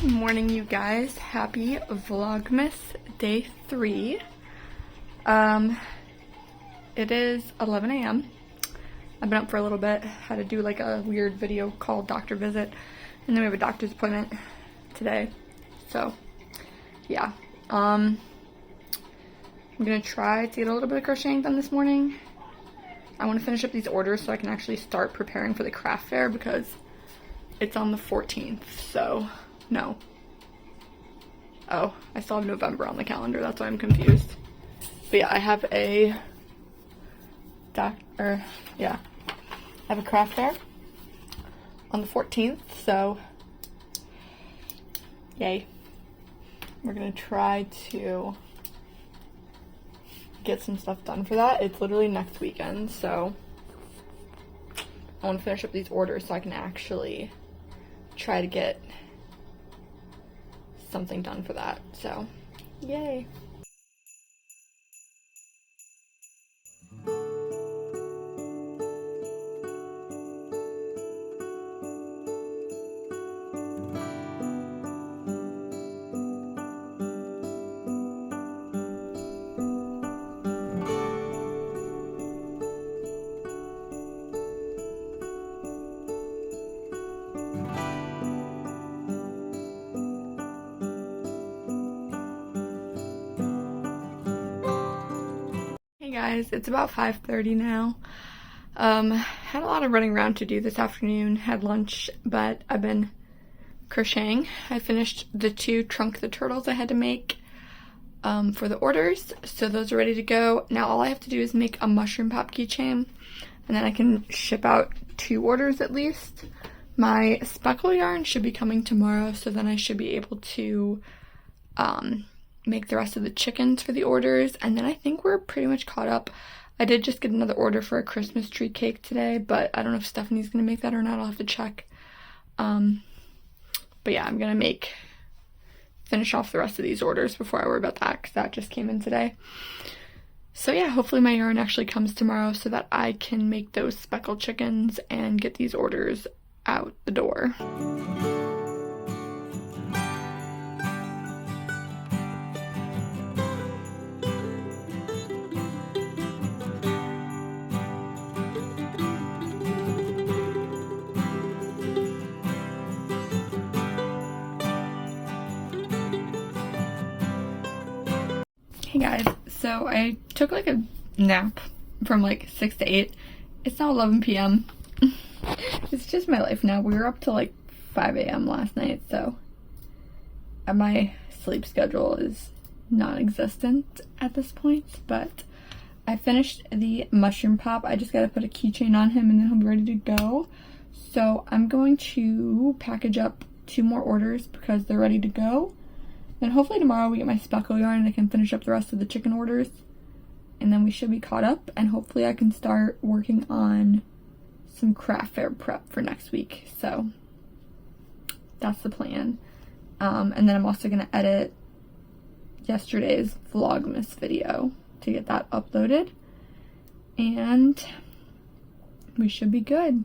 Morning, you guys. Happy Vlogmas day 3. It is 11 a.m. I've been up for a little bit. Had to do like a weird video called doctor visit, and then we have a doctor's appointment today. So yeah, I'm gonna try to get a little bit of crocheting done this morning. I want to finish up these orders so I can actually start preparing for the craft fair because it's on the 14th. So no. Oh, I still have November on the calendar. That's why I'm confused. But yeah, I have a I have a craft fair on the 14th. So yay. We're gonna try to get some stuff done for that. It's literally next weekend, so I want to finish up these orders so I can actually try to get something done for that. So yay. Hey guys, it's about 5:30 now. Had a lot of running around to do this afternoon, had lunch, but I've been crocheting. I finished the 2 Trunk the Turtles I had to make for the orders, so those are ready to go. Now all I have to do is make a mushroom pop keychain, and then I can ship out 2 orders at least. My speckle yarn should be coming tomorrow, so then I should be able to make the rest of the chickens for the orders, and then I think we're pretty much caught up. I did just get another order for a Christmas tree cake today, but I don't know if Stephanie's gonna make that or not. I'll have to check. But yeah, I'm gonna finish off the rest of these orders before I worry about that, because that just came in today. So yeah, hopefully my yarn actually comes tomorrow so that I can make those speckled chickens and get these orders out the door. Hey guys, so I took like a nap from like 6 to 8. It's now 11 p.m. It's just my life now. We were up till like 5 a.m. last night, so my sleep schedule is non-existent at this point, but I finished the mushroom pop. I just gotta put a keychain on him and then he'll be ready to go. So I'm going to package up 2 more orders because they're ready to go. And hopefully tomorrow we get my speckle yarn and I can finish up the rest of the chicken orders. And then we should be caught up, and hopefully I can start working on some craft fair prep for next week. So that's the plan. And then I'm also going to edit yesterday's Vlogmas video to get that uploaded. And we should be good.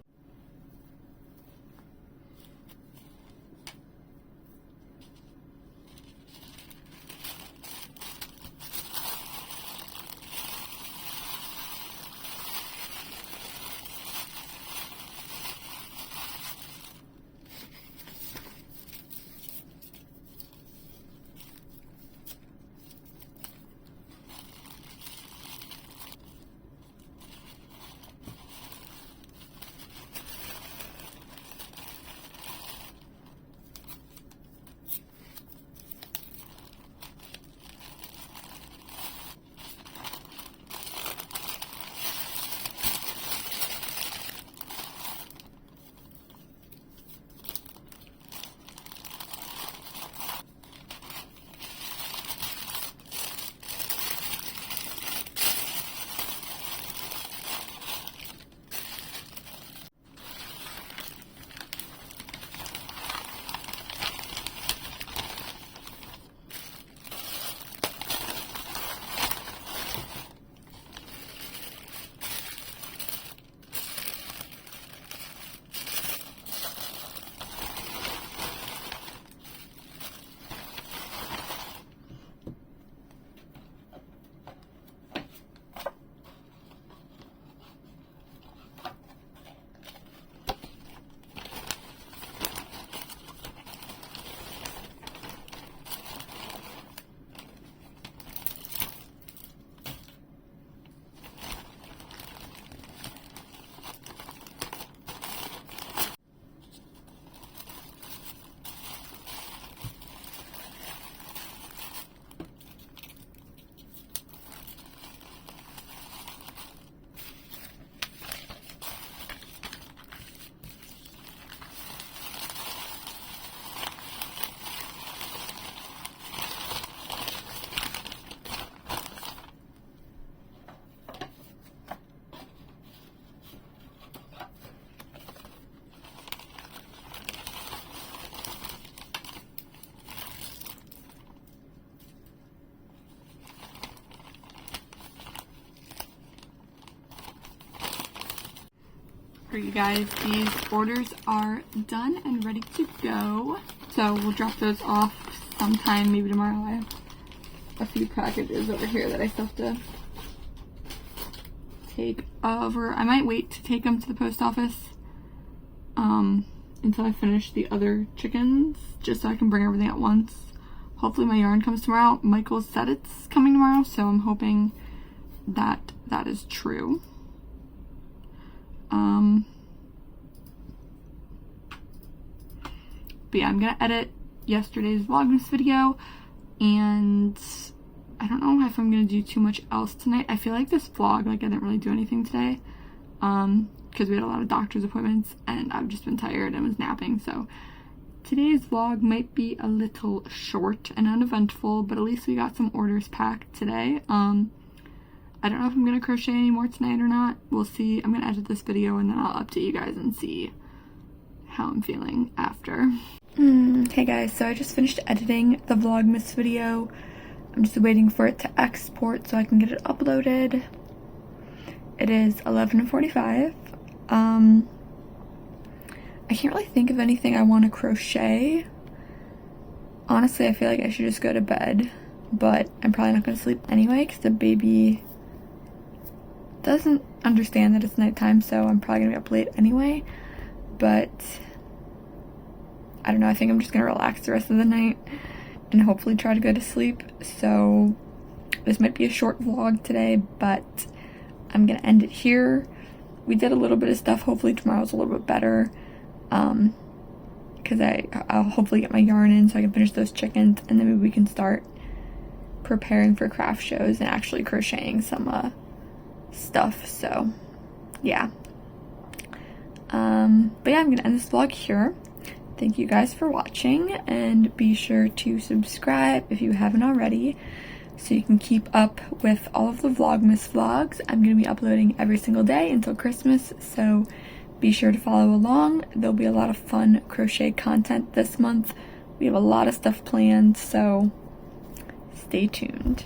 Alright you guys, these orders are done and ready to go. So we'll drop those off sometime, maybe tomorrow. I have a few packages over here that I still have to take over. I might wait to take them to the post office until I finish the other chickens, just so I can bring everything at once. Hopefully my yarn comes tomorrow. Michael said it's coming tomorrow, so I'm hoping that that is true. But yeah, I'm gonna edit yesterday's Vlogmas video, and I don't know if I'm gonna do too much else tonight. I feel like this vlog, like, I didn't really do anything today, because we had a lot of doctor's appointments, and I've just been tired and was napping, so today's vlog might be a little short and uneventful, but at least we got some orders packed today. I don't know if I'm gonna crochet anymore tonight or not. We'll see. I'm gonna edit this video and then I'll update you guys and see how I'm feeling after. Hey guys, so I just finished editing the Vlogmas video. I'm just waiting for it to export so I can get it uploaded. It is 11:45. I can't really think of anything I want to crochet. Honestly, I feel like I should just go to bed, but I'm probably not going to sleep anyway because the baby doesn't understand that it's nighttime, so I'm probably going to be up late anyway. But I don't know, I think I'm just going to relax the rest of the night and hopefully try to go to sleep. So this might be a short vlog today, but I'm going to end it here. We did a little bit of stuff. Hopefully tomorrow's a little bit better. Because I'll hopefully get my yarn in so I can finish those chickens, and then maybe we can start preparing for craft shows and actually crocheting some stuff. So yeah, but yeah, I'm gonna end this vlog here. Thank you guys for watching, and be sure to subscribe if you haven't already so you can keep up with all of the Vlogmas vlogs. I'm gonna be uploading every single day until Christmas, so be sure to follow along. There'll be a lot of fun crochet content this month. We have a lot of stuff planned, so stay tuned.